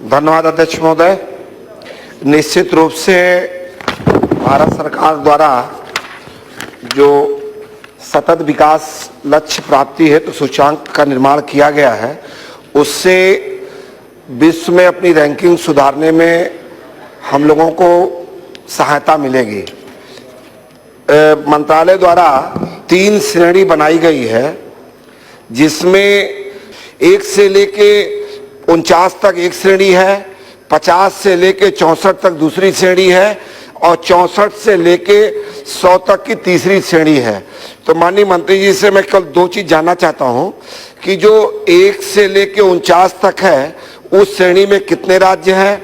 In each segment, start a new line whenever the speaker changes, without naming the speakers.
धन्यवाद अध्यक्ष महोदय। निश्चित रूप से भारत सरकार द्वारा जो सतत विकास लक्ष्य प्राप्ति हेतु सूचकांक का निर्माण किया गया है, उससे विश्व में अपनी रैंकिंग सुधारने में हम लोगों को सहायता मिलेगी। मंत्रालय द्वारा 3 श्रेणी बनाई गई है, जिसमें 1 से लेके 49 तक एक श्रेणी है, 50 से लेके 64 तक दूसरी श्रेणी है और 64 से लेके 100 तक की तीसरी श्रेणी है। तो माननीय मंत्री जी से मैं कल 2 चीज जानना चाहता हूं कि जो 1 से लेके 49 तक है उस श्रेणी में कितने राज्य हैं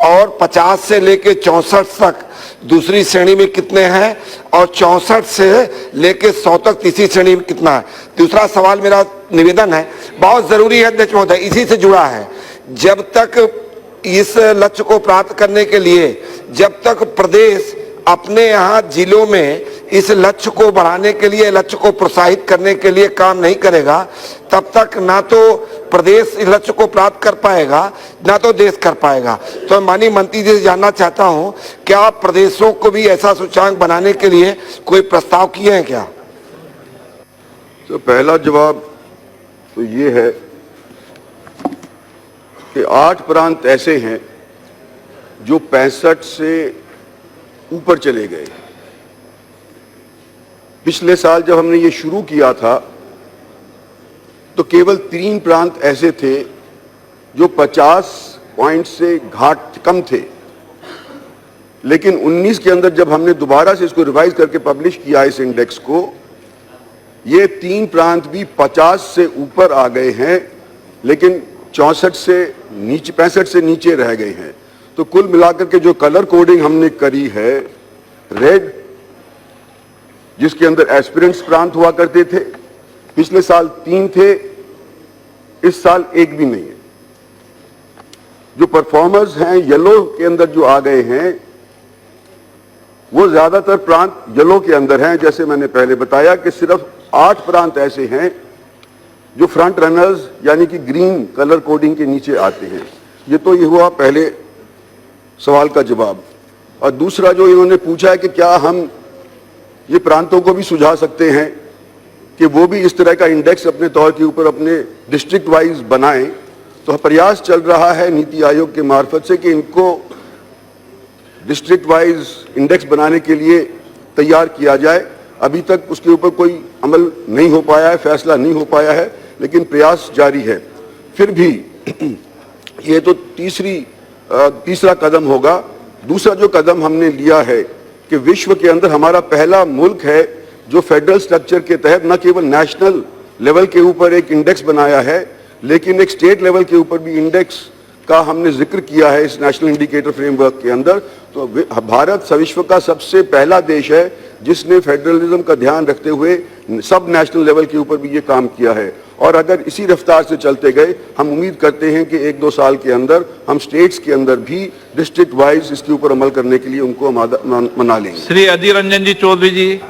और 50 से लेके 64 तक दूसरी श्रेणी में कितने हैं और 64 से लेके 100 तक तीसरी श्रेणी में कितना है। दूसरा सवाल मेरा निवेदन है, बहुत जरूरी है अध्यक्ष महोदय, इसी से जुड़ा है। जब तक इस लक्ष्य को प्राप्त करने के लिए जब तक प्रदेश अपने यहाँ जिलों में इस लक्ष्य को बढ़ाने के लिए, लक्ष्य को प्रोत्साहित करने के लिए काम नहीं करेगा, तब तक ना तो प्रदेश इस लक्ष्य को प्राप्त कर पाएगा ना तो देश कर पाएगा। तो माननीय मंत्री जी से जानना चाहता हूं, क्या प्रदेशों को भी ऐसा सूचकांक बनाने के लिए कोई प्रस्ताव किए हैं क्या?
तो पहला जवाब तो ये है कि 8 प्रांत ऐसे हैं जो 65 से ऊपर चले गए। पिछले साल जब हमने ये शुरू किया था तो केवल 3 प्रांत ऐसे थे जो 50 पॉइंट से घाट कम थे, लेकिन 19 के अंदर जब हमने दोबारा से इसको रिवाइज करके पब्लिश किया इस इंडेक्स को, ये 3 प्रांत भी 50 से ऊपर आ गए हैं, लेकिन 64 से नीचे, 65 से नीचे रह गए हैं। तो कुल मिलाकर के जो कलर कोडिंग हमने करी है, रेड जिसके अंदर एस्पिरेंट्स प्रांत हुआ करते थे, पिछले साल 3 थे, इस साल 1 भी नहीं है। जो परफॉर्मर्स हैं येलो के अंदर जो आ गए हैं, वो ज्यादातर प्रांत येलो के अंदर हैं। जैसे मैंने पहले बताया कि सिर्फ 8 प्रांत ऐसे हैं जो फ्रंट रनर्स यानी कि ग्रीन कलर कोडिंग के नीचे आते हैं। ये हुआ पहले सवाल का जवाब। और दूसरा जो इन्होंने पूछा है कि क्या हम ये प्रांतों को भी सुझा सकते हैं कि वो भी इस तरह का इंडेक्स अपने तौर के ऊपर अपने डिस्ट्रिक्ट वाइज बनाएं, तो प्रयास चल रहा है नीति आयोग के मार्फत से कि इनको डिस्ट्रिक्ट वाइज इंडेक्स बनाने के लिए तैयार किया जाए। अभी तक उसके ऊपर कोई अमल नहीं हो पाया है, फैसला नहीं हो पाया है, लेकिन प्रयास जारी है। फिर भी ये तो तीसरा कदम होगा। दूसरा जो कदम हमने लिया है कि विश्व के अंदर हमारा पहला मुल्क है जो फेडरल स्ट्रक्चर के तहत न केवल नेशनल लेवल के ऊपर एक इंडेक्स बनाया है, लेकिन एक स्टेट लेवल के ऊपर भी इंडेक्स का हमने जिक्र किया है इस नेशनल इंडिकेटर फ्रेमवर्क के अंदर। तो भारत विश्व का सबसे पहला देश है जिसने फेडरलिज्म का ध्यान रखते हुए सब नेशनल लेवल के ऊपर भी ये काम किया है। और अगर इसी रफ्तार से चलते गए, हम उम्मीद करते हैं कि 1-2 साल के अंदर हम स्टेट्स के अंदर भी डिस्ट्रिक्ट वाइज इसके ऊपर अमल करने के लिए उनको मना लेंगे।
श्री अधीर रंजन जी चौधरी जी।